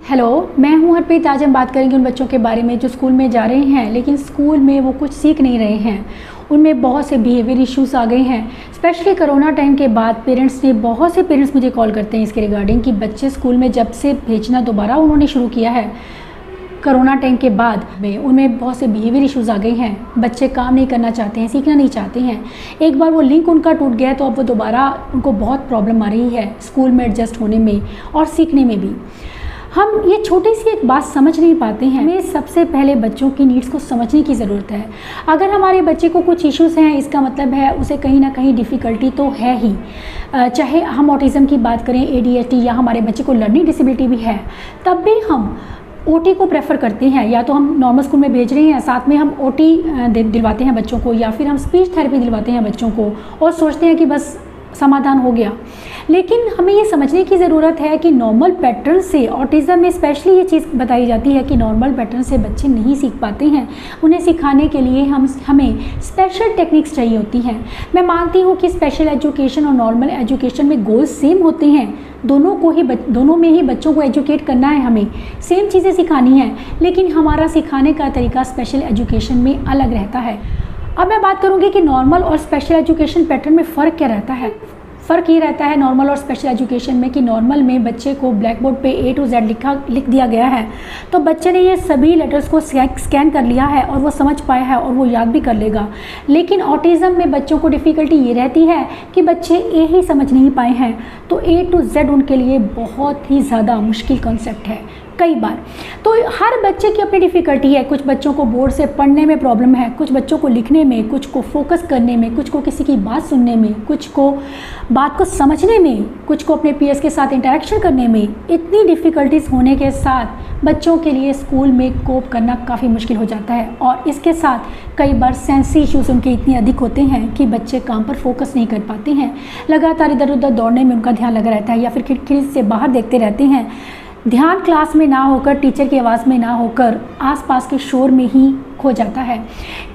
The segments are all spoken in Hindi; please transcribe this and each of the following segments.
हेलो, मैं हूं हरप्रीत। आज हम बात करेंगे उन बच्चों के बारे में जो स्कूल में जा रहे हैं लेकिन स्कूल में वो कुछ सीख नहीं रहे हैं। उनमें बहुत से बिहेवियर इश्यूज़ आ गए हैं। स्पेशली कोरोना टाइम के बाद बहुत से पेरेंट्स मुझे कॉल करते हैं इसके रिगार्डिंग कि बच्चे स्कूल में जब से भेजना दोबारा उन्होंने शुरू किया है कोरोना टाइम के बाद में उनमें बहुत से बिहेवियर इश्यूज़ आ गए हैं। बच्चे काम नहीं करना चाहते हैं, सीखना नहीं चाहते हैं। एक बार वो लिंक उनका टूट गया है तो अब वो दोबारा उनको बहुत प्रॉब्लम आ रही है स्कूल में एडजस्ट होने में और सीखने में भी। हम ये छोटी सी एक बात समझ नहीं पाते हैं। हमें सबसे पहले बच्चों की नीड्स को समझने की ज़रूरत है। अगर हमारे बच्चे को कुछ इश्यूज़ हैं इसका मतलब है उसे कहीं ना कहीं डिफ़िकल्टी तो है ही। चाहे हम ऑटिज़म की बात करें, ADHD या हमारे बच्चे को लर्निंग डिसेबिलिटी भी है, तब भी हम OT को प्रेफर करते हैं। या तो हम नॉर्मल स्कूल में भेज रहे हैं, साथ में हम OT दिलवाते हैं बच्चों को, या फिर हम स्पीच थेरेपी दिलवाते हैं बच्चों को और सोचते हैं कि बस समाधान हो गया। लेकिन हमें ये समझने की ज़रूरत है कि नॉर्मल पैटर्न से ऑटिज़म में स्पेशली ये चीज़ बताई जाती है कि नॉर्मल पैटर्न से बच्चे नहीं सीख पाते हैं। उन्हें सिखाने के लिए हमें स्पेशल टेक्निक्स चाहिए होती हैं। मैं मानती हूँ कि स्पेशल एजुकेशन और नॉर्मल एजुकेशन में गोल्स सेम होते हैं। दोनों में ही बच्चों को एजुकेट करना है, हमें सेम चीज़ें सिखानी है, लेकिन हमारा सिखाने का तरीका स्पेशल एजुकेशन में अलग रहता है। अब मैं बात करूँगी कि नॉर्मल और स्पेशल एजुकेशन पैटर्न में फ़र्क क्या रहता है। फ़र्क ये रहता है नॉर्मल और स्पेशल एजुकेशन में कि नॉर्मल में बच्चे को ब्लैक बोर्ड पे A to Z लिख दिया गया है, तो बच्चे ने ये सभी लेटर्स को स्कैन कर लिया है और वो समझ पाया है और वो याद भी कर लेगा। लेकिन ऑटिज़म में बच्चों को डिफ़िकल्टी ये रहती है कि बच्चे A ही समझ नहीं पाए हैं, तो A to Z उनके लिए बहुत ही ज़्यादा मुश्किल कॉन्सेप्ट है कई बार। तो हर बच्चे की अपनी डिफ़िकल्टी है। कुछ बच्चों को बोर्ड से पढ़ने में प्रॉब्लम है, कुछ बच्चों को लिखने में, कुछ को फोकस करने में, कुछ को किसी की बात सुनने में, कुछ को बात को समझने में, कुछ को अपने पीयर्स के साथ इंटरेक्शन करने में। इतनी डिफ़िकल्टीज़ होने के साथ बच्चों के लिए स्कूल में कोप करना काफ़ी मुश्किल हो जाता है और इसके साथ कई बार सेंसी इश्यूज़ उनके इतने अधिक होते हैं कि बच्चे काम पर फोकस नहीं कर पाते हैं। लगातार इधर उधर दौड़ने में उनका ध्यान लगा रहता है या फिर खिड़की से बाहर देखते रहते हैं। ध्यान क्लास में ना होकर, टीचर की आवाज़ में ना होकर, आसपास के शोर में ही खो जाता है।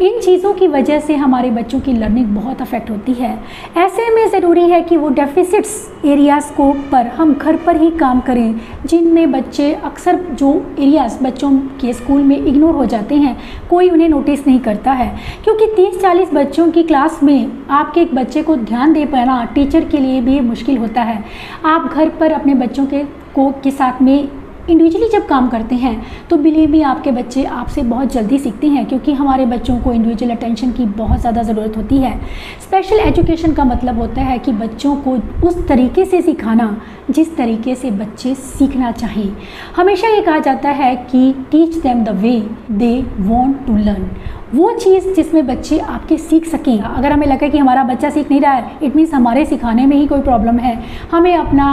इन चीज़ों की वजह से हमारे बच्चों की लर्निंग बहुत अफेक्ट होती है। ऐसे में ज़रूरी है कि वो डेफिसिट्स एरियाज़ को पर हम घर पर ही काम करें, जिनमें बच्चे अक्सर जो एरियाज़ बच्चों के स्कूल में इग्नोर हो जाते हैं, कोई उन्हें नोटिस नहीं करता है। क्योंकि 30-40 बच्चों की क्लास में आपके एक बच्चे को ध्यान दे पाना टीचर के लिए भी मुश्किल होता है। आप घर पर अपने बच्चों के साथ में इंडिविजुअली जब काम करते हैं तो बिलीव मी आपके बच्चे आपसे बहुत जल्दी सीखते हैं, क्योंकि हमारे बच्चों को इंडिविजुअल अटेंशन की बहुत ज़्यादा ज़रूरत होती है। स्पेशल एजुकेशन का मतलब होता है कि बच्चों को उस तरीके से सिखाना जिस तरीके से बच्चे सीखना चाहिए। हमेशा ये कहा जाता है कि teach them the way they want to learn. वो चीज़ जिसमें बच्चे आपके सीख सकें। अगर हमें लगे कि हमारा बच्चा सीख नहीं रहा है, इट मीन्स हमारे सिखाने में ही कोई प्रॉब्लम है। हमें अपना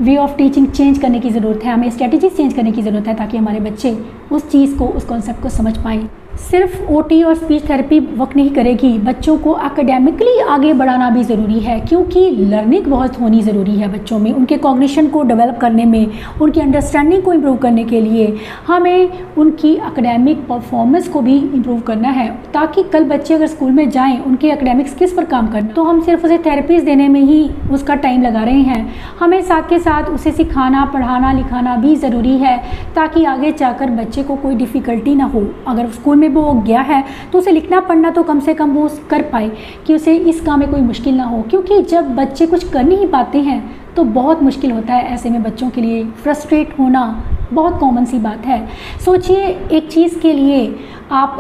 वे ऑफ टीचिंग चेंज करने की ज़रूरत है, हमें स्ट्रेटजीज चेंज करने की ज़रूरत है ताकि हमारे बच्चे उस चीज़ को, उस कॉन्सेप्ट को समझ पाएँ। सिर्फ OT और स्पीच थेरेपी वर्क नहीं करेगी, बच्चों को एकेडमिकली आगे बढ़ाना भी ज़रूरी है, क्योंकि लर्निंग बहुत होनी ज़रूरी है बच्चों में। उनके कॉग्निशन को डेवलप करने में, उनकी अंडरस्टैंडिंग को इम्प्रूव करने के लिए हमें उनकी एकेडमिक परफॉर्मेंस को भी इम्प्रूव करना है, ताकि कल बच्चे अगर स्कूल में जाएँ उनके एकेडमिक स्किल्स पर काम करना। तो हम सिर्फ उसे थेरेपीज़ देने में ही उसका टाइम लगा रहे हैं। हमें साथ के साथ उसे सिखाना, पढ़ाना, लिखाना भी ज़रूरी है, ताकि आगे जाकर बच्चे को कोई डिफ़िकल्टी ना हो। अगर स्कूल में वो गया है तो उसे लिखना पढ़ना तो कम से कम वो कर पाए, कि उसे इस काम में कोई मुश्किल ना हो। क्योंकि जब बच्चे कुछ कर नहीं पाते हैं तो बहुत मुश्किल होता है। ऐसे में बच्चों के लिए फ्रस्ट्रेट होना बहुत कॉमन सी बात है। सोचिए, एक चीज़ के लिए आप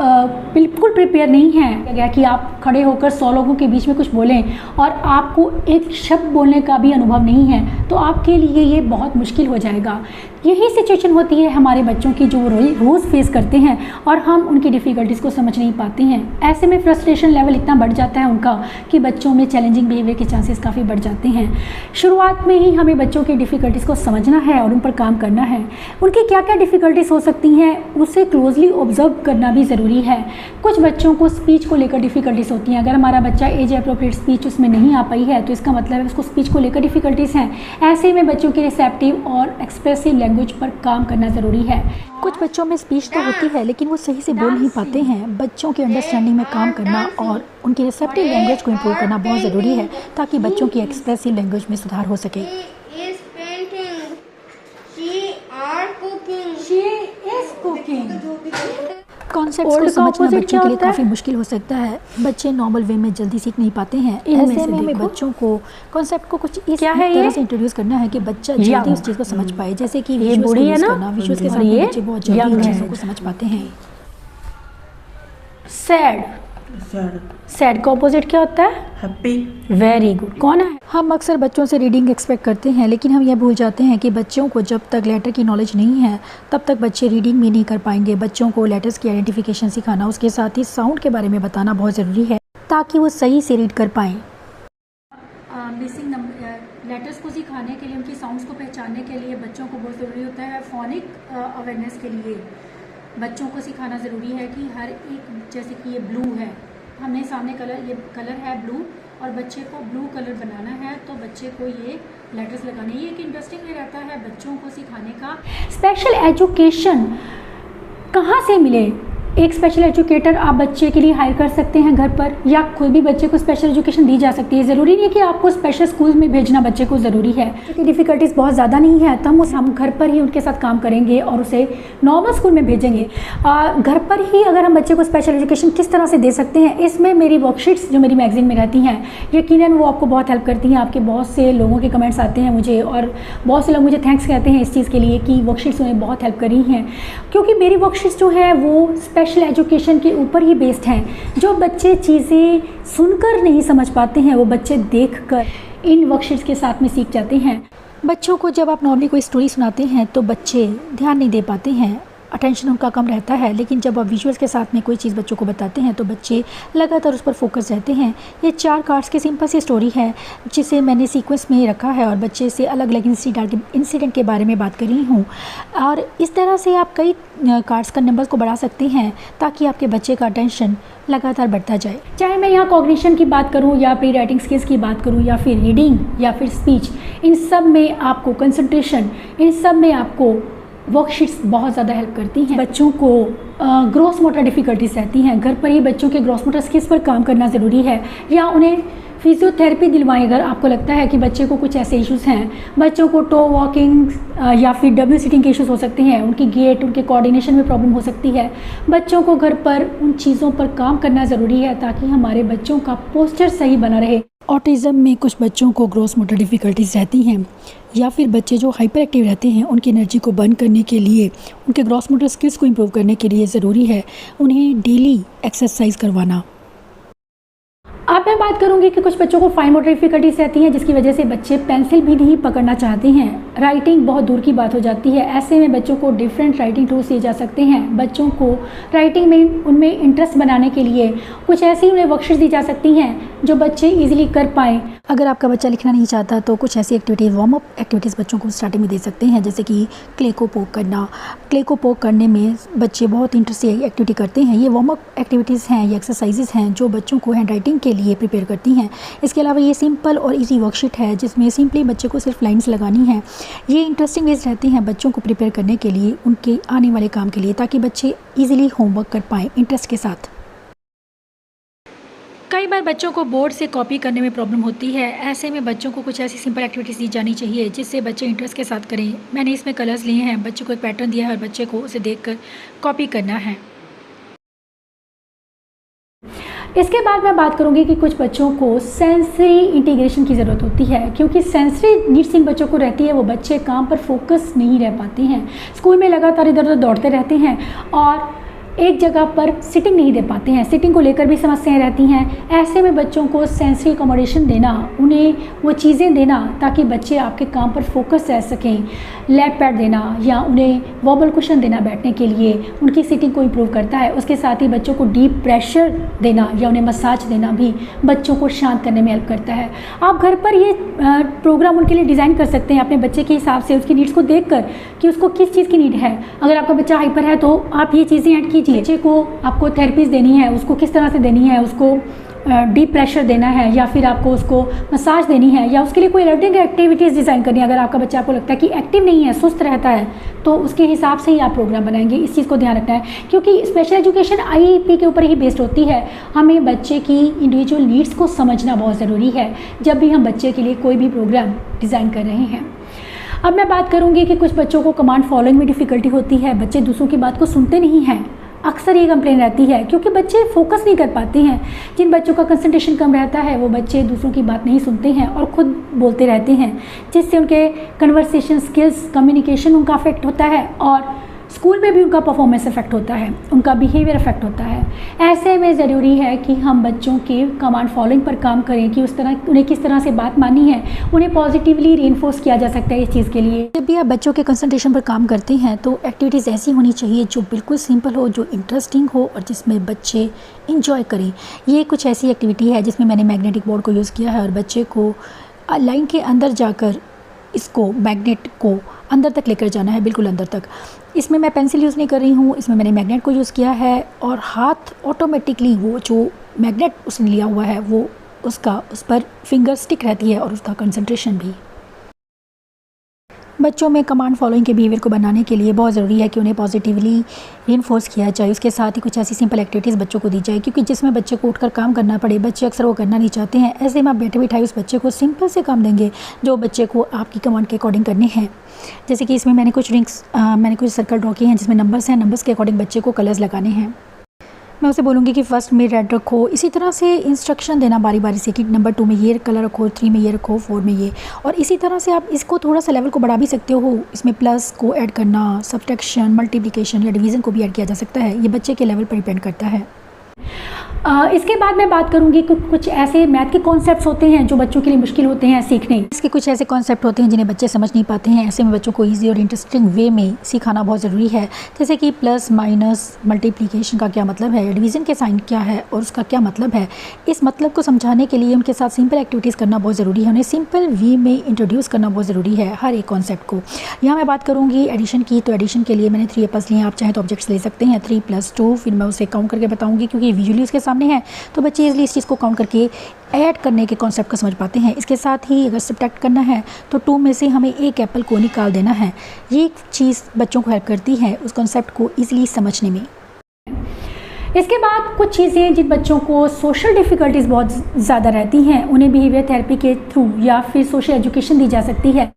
बिल्कुल प्रिपेयर नहीं हैं कि आप खड़े होकर 100 लोगों के बीच में कुछ बोलें और आपको एक शब्द बोलने का भी अनुभव नहीं है, तो आपके लिए ये बहुत मुश्किल हो जाएगा। यही सिचुएशन होती है हमारे बच्चों की जो रोज़ फेस करते हैं और हम उनकी डिफ़िकल्टीज़ को समझ नहीं पाते हैं। ऐसे में फ्रस्ट्रेशन लेवल इतना बढ़ जाता है उनका कि बच्चों में चैलेंजिंग बिहेवियर के चांसेस काफ़ी बढ़ जाते हैं। शुरुआत में ही हमें बच्चों की डिफ़िकल्टीज़ को समझना है और उन पर काम करना है। उनकी क्या क्या डिफ़िकल्टीज़ हो सकती हैं उसे क्लोजली ऑब्जर्व करना भी ज़रूरी है। कुछ बच्चों को स्पीच को लेकर डिफ़िकल्टीज़ होती हैं। अगर हमारा बच्चा एज अप्रोप्रिएट स्पीच उसमें नहीं आ पाई है तो इसका मतलब है उसको स्पीच को लेकर डिफ़िकल्टीज़ हैं। ऐसे में बच्चों की रिसेप्टिव और एक्सप्रेसिव लैंग्वेज पर काम करना ज़रूरी है। कुछ बच्चों में स्पीच तो होती है लेकिन वो सही से बोल नहीं पाते हैं। बच्चों की अंडरस्टैंडिंग में काम करना और उनकी रिसेप्टिव लैंग्वेज को इम्प्रूव करना बहुत ज़रूरी है, ताकि बच्चों की एक्सप्रेसिव लैंग्वेज में सुधार हो सके। Is painting. She are cooking. Walking. Concepts को Old का समझना opposite बच्चों क्या के लिए होता है? काफ़ी मुश्किल हो सकता है। बच्चे नॉर्मल वे में जल्दी सीख नहीं पाते हैं। इनमें ऐसे से में हमें देखो। बच्चों को कॉन्सेप्ट को कुछ इस क्या है तरह ये? से इंट्रोड्यूस करना है कि बच्चा यंग। जल्दी उस चीज़ को समझ पाए। जैसे कि ये विजुअल्स को बूढ़ी है यूज़ ना, करना, विजुअल्स के और साथ में ये बच्चे बहुत जल्दी यंग उन है। चीज़ों को समझ पाते हैं। सैड। सैड का ऑपोजिट क्या होता है? हैप्पी। Very good. कौन है? हम अक्सर बच्चों से रीडिंग एक्सपेक्ट करते हैं, लेकिन हम यह भूल जाते हैं कि बच्चों को जब तक लेटर की नॉलेज नहीं है तब तक बच्चे रीडिंग भी नहीं कर पाएंगे। बच्चों को लेटर्स की आइडेंटिफिकेशन सिखाना, उसके साथ ही साउंड के बारे में बताना बहुत ज़रूरी है ताकि वो सही से रीड कर पाएँ। मिसिंग नंबर लेटर्स को सिखाने के लिए, उनकी साउंड्स को पहचानने के लिए बच्चों को बहुत ज़रूरी होता है। फोनिक अवेयरनेस के लिए बच्चों को सिखाना ज़रूरी है कि हर एक, जैसे कि ये ब्लू है, हमें सामने कलर, ये कलर है ब्लू और बच्चे को ब्लू कलर बनाना है तो बच्चे को ये लेटर्स लगाने। ये एक इंटरेस्टिंग वे रहता है बच्चों को सिखाने का। स्पेशल एजुकेशन कहाँ से मिले? एक स्पेशल एजुकेटर आप बच्चे के लिए हायर कर सकते हैं घर पर, या खुद भी बच्चे को स्पेशल एजुकेशन दी जा सकती है। ज़रूरी नहीं है कि आपको स्पेशल स्कूल में भेजना बच्चे को ज़रूरी है। क्योंकि डिफ़िकल्टीज़ बहुत ज़्यादा नहीं है तो हम घर पर ही उनके साथ काम करेंगे और उसे नॉर्मल स्कूल में भेजेंगे। घर पर ही अगर हम बच्चे को स्पेशल एजुकेशन किस तरह से दे सकते हैं, इसमें मेरी वर्कशीट्स जो मेरी मैगजीन में रहती हैं, यकीनन वो आपको बहुत हेल्प करती हैं। आपके बहुत से लोगों के कमेंट्स आते हैं मुझे और बहुत से लोग मुझे थैंक्स कहते हैं इस चीज़ के लिए कि वर्कशीट्स उन्हें बहुत हेल्प करी हैं, क्योंकि मेरी वर्कशीट्स जो है वो स्पेशल एजुकेशन के ऊपर ही बेस्ड हैं। जो बच्चे चीज़ें सुनकर नहीं समझ पाते हैं वो बच्चे देखकर इन वर्कशीट्स के साथ में सीख जाते हैं। बच्चों को जब आप नॉर्मली कोई स्टोरी सुनाते हैं तो बच्चे ध्यान नहीं दे पाते हैं, अटेंशन उनका कम रहता है। लेकिन जब आप विजुअल्स के साथ में कोई चीज़ बच्चों को बताते हैं तो बच्चे लगातार उस पर फोकस रहते हैं। ये 4 कार्ड्स की सिंपल सी स्टोरी है जिसे मैंने सीक्वेंस में रखा है और बच्चे से अलग अलग इंसिडेंट के बारे में बात कर रही हूँ। और इस तरह से आप कई कार्ड्स का नंबर्स को बढ़ा सकते हैं ताकि आपके बच्चे का अटेंशन लगातार बढ़ता जाए। चाहे मैं यहाँ कॉग्निशन की बात करूँ या प्री राइटिंग स्किल्स की बात करूँ या फिर रीडिंग या फिर स्पीच, इन सब में आपको कंसंट्रेशन, इन सब में आपको वर्कशीट्स बहुत ज़्यादा हेल्प करती हैं। बच्चों को ग्रॉस मोटर डिफ़िकल्टीज रहती हैं, घर पर ही बच्चों के ग्रॉस मोटर स्किल्स पर काम करना ज़रूरी है, या उन्हें फिजियोथेरेपी दिलवाएं अगर आपको लगता है कि बच्चे को कुछ ऐसे इश्यूज़ हैं। बच्चों को टो वॉकिंग या फिर डब्ल्यू सिटिंग के इश्यूज़ हो सकते हैं, उनकी गेट, उनके कोऑर्डिनेशन में प्रॉब्लम हो सकती है। बच्चों को घर पर उन चीज़ों पर काम करना ज़रूरी है ताकि हमारे बच्चों का पोस्चर सही बना रहे। ऑटिज़म में कुछ बच्चों को ग्रॉस मोटर डिफ़िकल्टीज रहती हैं, या फिर बच्चे जो हाइपर एक्टिव रहते हैं उनकी एनर्जी को बर्न करने के लिए, उनके ग्रॉस मोटर स्किल्स को इम्प्रूव करने के लिए ज़रूरी है उन्हें डेली एक्सरसाइज करवाना। अब मैं बात करूंगी कि कुछ बच्चों को फाइन मोटर डिफिकल्टीज रहती हैं जिसकी वजह से बच्चे पेंसिल भी नहीं पकड़ना चाहते हैं। राइटिंग बहुत दूर की बात हो जाती है। ऐसे में बच्चों को डिफरेंट राइटिंग टूल्स दिए जा सकते हैं। बच्चों को राइटिंग में उनमें इंटरेस्ट बनाने के लिए कुछ ऐसी उन्हें वर्कशीट्स दी जा सकती हैं जो बच्चे ईजिली कर पाएँ। अगर आपका बच्चा लिखना नहीं चाहता तो कुछ ऐसी एक्टिविटीज़, वार्म अप एक्टिविटीज़ बच्चों को स्टार्टिंग में दे सकते हैं, जैसे कि क्ले को पोक करना। क्ले को पोक करने में बच्चे बहुत इंटरेस्ट से एक्टिविटी करते हैं। ये वार्म अप एक्टिविटीज़ हैं, ये एक्सरसाइजेज़ हैं जो बच्चों को हैंड राइटिंग के लिए प्रिपेयर करती हैं। इसके अलावा ये सिंपल और इजी वर्कशीट है जिसमें सिंपली बच्चे को सिर्फ लाइन्स लगानी है। ये इंटरेस्टिंग वेज रहती हैं बच्चों को प्रिपेयर करने के लिए, उनके आने वाले काम के लिए, ताकि बच्चे ईजिली होमवर्क कर पाएँ इंटरेस्ट के साथ। कई बार बच्चों को बोर्ड से कॉपी करने में प्रॉब्लम होती है। ऐसे में बच्चों को कुछ ऐसी सिंपल एक्टिविटीज़ दी जानी चाहिए जिससे बच्चे इंटरेस्ट के साथ करें। मैंने इसमें कलर्स लिए हैं, बच्चों को एक पैटर्न दिया है और बच्चे को उसे देखकर कॉपी करना है। इसके बाद मैं बात करूंगी कि कुछ बच्चों को सेंसरी इंटीग्रेशन की ज़रूरत होती है, क्योंकि सेंसरी नीड्स इन बच्चों को रहती है। वो बच्चे काम पर फोकस नहीं रह पाते हैं, स्कूल में लगातार इधर उधर दौड़ते रहते हैं और एक जगह पर सिटिंग नहीं दे पाते हैं। सिटिंग को लेकर भी समस्याएं रहती हैं। ऐसे में बच्चों को सेंसरी अकोमोडेशन देना, उन्हें वो चीज़ें देना ताकि बच्चे आपके काम पर फोकस रह सकें। लैप पैड देना या उन्हें वॉबल कुशन देना बैठने के लिए, उनकी सिटिंग को इम्प्रूव करता है। उसके साथ ही बच्चों को डीप प्रेशर देना या उन्हें मसाज देना भी बच्चों को शांत करने में हेल्प करता है। आप घर पर ये प्रोग्राम उनके लिए डिज़ाइन कर सकते हैं अपने बच्चे के हिसाब से, उसकी नीड्स को देखकर कि उसको किस चीज़ की नीड है। अगर आपका बच्चा हाइपर है तो आप ये चीज़ें ऐड कीजिए। बच्चे को आपको थेरेपीज देनी है, उसको किस तरह से देनी है, उसको डीप प्रेशर देना है या फिर आपको उसको मसाज देनी है या उसके लिए कोई लर्निंग एक्टिविटीज़ डिज़ाइन करनी है। अगर आपका बच्चा आपको लगता है कि एक्टिव नहीं है, सुस्त रहता है, तो उसके हिसाब से ही आप प्रोग्राम बनाएंगे। इस चीज़ को ध्यान रखना है, क्योंकि स्पेशल एजुकेशन आईईपी के ऊपर ही बेस्ड होती है। हमें बच्चे की इंडिविजुअल नीड्स को समझना बहुत ज़रूरी है जब भी हम बच्चे के लिए कोई भी प्रोग्राम डिज़ाइन कर रहे हैं। अब मैं बात करूँगी कि कुछ बच्चों को कमांड फॉलोइंग में डिफ़िकल्टी होती है, बच्चे दूसरों की बात को सुनते नहीं हैं। अक्सर ये कंप्लेन रहती है क्योंकि बच्चे फोकस नहीं कर पाते हैं। जिन बच्चों का कंसंट्रेशन कम रहता है वो बच्चे दूसरों की बात नहीं सुनते हैं और ख़ुद बोलते रहते हैं, जिससे उनके कन्वर्सेशन स्किल्स, कम्युनिकेशन उनका अफेक्ट होता है और स्कूल में भी उनका परफॉर्मेंस इफेक्ट होता है, उनका बिहेवियर इफेक्ट होता है। ऐसे में ज़रूरी है कि हम बच्चों के कमांड फॉलोइंग पर काम करें कि उन्हें किस तरह से बात माननी है, उन्हें पॉजिटिवली रीइंफोर्स किया जा सकता है इस चीज़ के लिए। जब भी आप बच्चों के कंसंट्रेशन पर काम करते हैं तो एक्टिविटीज़ ऐसी होनी चाहिए जो बिल्कुल सिंपल हो, जो इंटरेस्टिंग हो और जिसमें बच्चे इंजॉय करें। ये कुछ ऐसी एक्टिविटी है जिसमें मैंने मैग्नेटिक बोर्ड को यूज़ किया है और बच्चे को लाइन के अंदर जाकर इसको मैग्नेट को अंदर तक लेकर जाना है, बिल्कुल अंदर तक। इसमें मैं पेंसिल यूज़ नहीं कर रही हूँ, इसमें मैंने मैग्नेट को यूज़ किया है और हाथ ऑटोमेटिकली वो जो मैग्नेट उसने लिया हुआ है वो उस पर फिंगर स्टिक रहती है और उसका कंसंट्रेशन भी। बच्चों में कमांड फॉलोइंग के बिहेवियर को बनाने के लिए बहुत ज़रूरी है कि उन्हें पॉजिटिवली रीइंफोर्स किया जाए। उसके साथ ही कुछ ऐसी सिंपल एक्टिविटीज़ बच्चों को दी जाए, क्योंकि जिसमें बच्चे को उठकर काम करना पड़े, बच्चे अक्सर वो करना नहीं चाहते हैं। ऐसे में आप बैठे बिठाए उस बच्चे को सिंपल से काम देंगे जो बच्चे को आपकी कमांड के अकॉर्डिंग करने हैं। जैसे कि इसमें मैंने कुछ सर्कल ड्रॉ किए हैं जिसमें नंबर्स हैं, नंबर्स के अकॉर्डिंग बच्चे को कलर्स लगाने हैं। मैं उसे बोलूँगी कि फर्स्ट में रेड रखो, इसी तरह से इंस्ट्रक्शन देना बारी बारी से कि नंबर 2 में ये कलर रखो, 3 में ये रखो, 4 में ये। और इसी तरह से आप इसको थोड़ा सा लेवल को बढ़ा भी सकते हो। इसमें प्लस को ऐड करना, सब्ट्रैक्शन, मल्टीप्लिकेशन या डिवीज़न को भी ऐड किया जा सकता है। ये बच्चे के लेवल पर डिपेंड करता है। इसके बाद मैं बात करूंगी कि कुछ ऐसे मैथ के कॉन्सेप्ट्स होते हैं जो बच्चों के लिए मुश्किल होते हैं सीखने। इसके कुछ ऐसे कॉन्सेप्ट होते हैं जिन्हें बच्चे समझ नहीं पाते हैं। ऐसे में बच्चों को ईजी और इंटरेस्टिंग वे में सिखाना बहुत ज़रूरी है। जैसे कि प्लस, माइनस, मल्टीप्लिकेशन का क्या मतलब है, डिवीज़न के साइन क्या है और उसका क्या मतलब है। इस मतलब को समझाने के लिए उनके साथ सिंपल एक्टिविटीज़ करना बहुत ज़रूरी है। उन्हें सिंपल वे में इंट्रोड्यूस करना बहुत ज़रूरी है हर एक कॉन्सेप्ट को। यहाँ मैं बात करूँगी एडिशन की, तो एडिशन के लिए मैंने 3 एप्पल्स लिए। आप चाहें तो ऑब्जेक्ट्स ले सकते हैं, 3 + 2। फिर मैं उसे काउंट करके बताऊँगी क्योंकि विजुअली उसके सामने है तो बच्चे इजली इस चीज़ को काउंट करके ऐड करने के कॉन्सेप्ट को समझ पाते हैं। इसके साथ ही अगर सब्ट्रैक्ट करना है तो 2 में से हमें 1 एप्पल को निकाल देना है। ये चीज़ बच्चों को हेल्प करती है उस कॉन्सेप्ट को ईजिली समझने में। इसके बाद कुछ चीज़ें जिन बच्चों को सोशल डिफ़िकल्टीज़ बहुत ज़्यादा रहती हैं, उन्हें बिहेवियर थेरेपी के थ्रू या फिर सोशल एजुकेशन दी जा सकती है।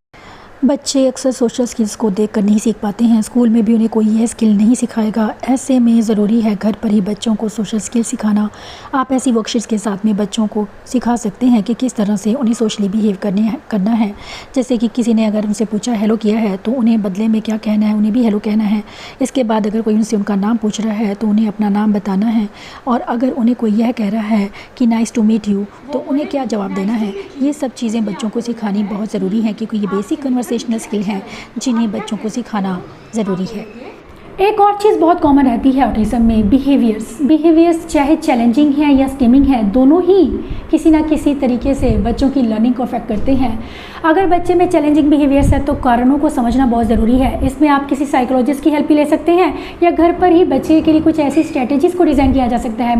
बच्चे अक्सर सोशल स्किल्स को देखकर नहीं सीख पाते हैं, स्कूल में भी उन्हें कोई यह स्किल नहीं सिखाएगा। ऐसे में ज़रूरी है घर पर ही बच्चों को सोशल स्किल सिखाना। आप ऐसी वर्कशीट्स के साथ में बच्चों को सिखा सकते हैं कि किस तरह से उन्हें सोशली बिहेव करना है। जैसे कि किसी ने अगर उनसे पूछा हेलो किया है तो उन्हें बदले में क्या कहना है, उन्हें भी हेलो कहना है। इसके बाद अगर कोई उनसे उनका नाम पूछ रहा है तो उन्हें अपना नाम बताना है, और अगर उन्हें कोई यह कह रहा है कि नाइस टू मीट यू तो उन्हें क्या जवाब देना है। ये सब चीज़ें बच्चों को सिखानी बहुत ज़रूरी है क्योंकि ये बेसिक कन्वर्सेशनल स्किल हैं जिन्हें बच्चों को सिखाना ज़रूरी है। एक और चीज़ बहुत कॉमन रहती है ऑटिज़म में, बिहेवियर्स चाहे चैलेंजिंग है या स्टिमिंग है, दोनों ही किसी ना किसी तरीके से बच्चों की लर्निंग को अफेक्ट करते हैं। अगर बच्चे में चैलेंजिंग बिहेवियर्स है तो कारणों को समझना बहुत ज़रूरी है। इसमें आप किसी साइकोलॉजिस्ट की हेल्प भी ले सकते हैं या घर पर ही बच्चे के लिए कुछ ऐसी स्ट्रैटेजीज़ को डिज़ाइन किया जा सकता है।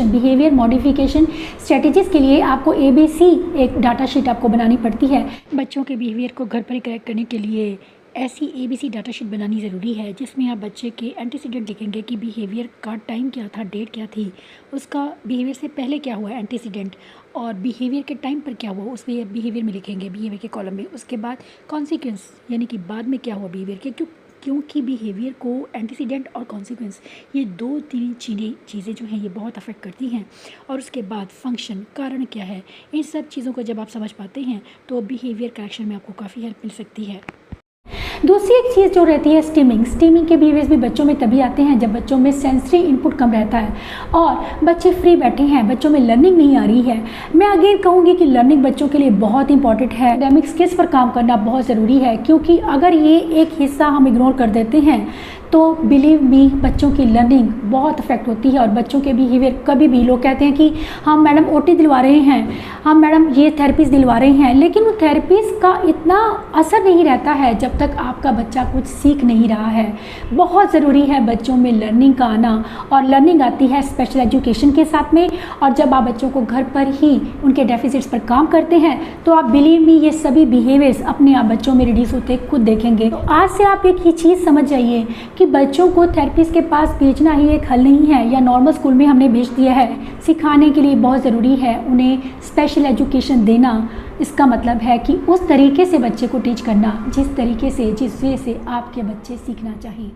बिहेवियर मॉडिफिकेशन स्ट्रैटेजीज़ के लिए आपको ABC एक डाटा शीट आपको बनानी पड़ती है। बच्चों के बिहेवियर को घर पर ही करेक्ट करने के लिए ऐसी ABC डाटा शीट बनानी ज़रूरी है जिसमें आप बच्चे के एंटीसीडेंट लिखेंगे कि बिहेवियर का टाइम क्या था, डेट क्या थी, उसका बिहेवियर से पहले क्या हुआ एंटीसीडेंट, और बिहेवियर के टाइम पर क्या हुआ उस बिहेवियर में लिखेंगे, बिहेवियर के कॉलम में। उसके बाद कॉन्सिक्वेंस यानी कि बाद में क्या हुआ बिहेवियर के, क्योंकि बिहेवियर को एंटीसीडेंट और कॉन्सिक्वेंस ये 2-3 चीज़ें जो हैं ये बहुत अफेक्ट करती हैं। और उसके बाद फंक्शन, कारण क्या है, इन सब चीज़ों को जब आप समझ पाते हैं तो बिहेवियर करेक्शन में आपको काफ़ी हेल्प मिल सकती है। दूसरी एक चीज़ जो रहती है स्टिमिंग के बिहेवियर्स भी बच्चों में तभी आते हैं जब बच्चों में सेंसरी इनपुट कम रहता है और बच्चे फ्री बैठे हैं, बच्चों में लर्निंग नहीं आ रही है। मैं अगेन कहूँगी कि लर्निंग बच्चों के लिए बहुत इंपॉर्टेंट है। एकेडमिक स्किल्स पर काम करना बहुत ज़रूरी है क्योंकि अगर ये एक हिस्सा हम इग्नोर कर देते हैं तो बिलीव मी बच्चों की लर्निंग बहुत अफेक्ट होती है और बच्चों के बिहेवियर कभी भी, लोग कहते हैं कि हम मैडम OT दिलवा रहे हैं, हम मैडम ये थेरेपीज़ दिलवा रहे हैं, लेकिन वो थेरेपीज़ का इतना असर नहीं रहता है जब तक आपका बच्चा कुछ सीख नहीं रहा है। बहुत ज़रूरी है बच्चों में लर्निंग का आना, और लर्निंग आती है स्पेशल एजुकेशन के साथ में। और जब आप बच्चों को घर पर ही उनके डेफिसिट्स पर काम करते हैं तो आप बिलीव मी ये सभी बिहेवियर्स अपने आप बच्चों में रिड्यूस होते खुद देखेंगे। तो आज से आप एक ही चीज़ समझ जाइए कि कि बच्चों को थेरेपिस्ट के पास भेजना ही एक हल नहीं है या नॉर्मल स्कूल में हमने भेज दिया है। सिखाने के लिए बहुत ज़रूरी है उन्हें स्पेशल एजुकेशन देना। इसका मतलब है कि उस तरीके से बच्चे को टीच करना जिस तरीके से जिस वे से आपके बच्चे सीखना चाहिए।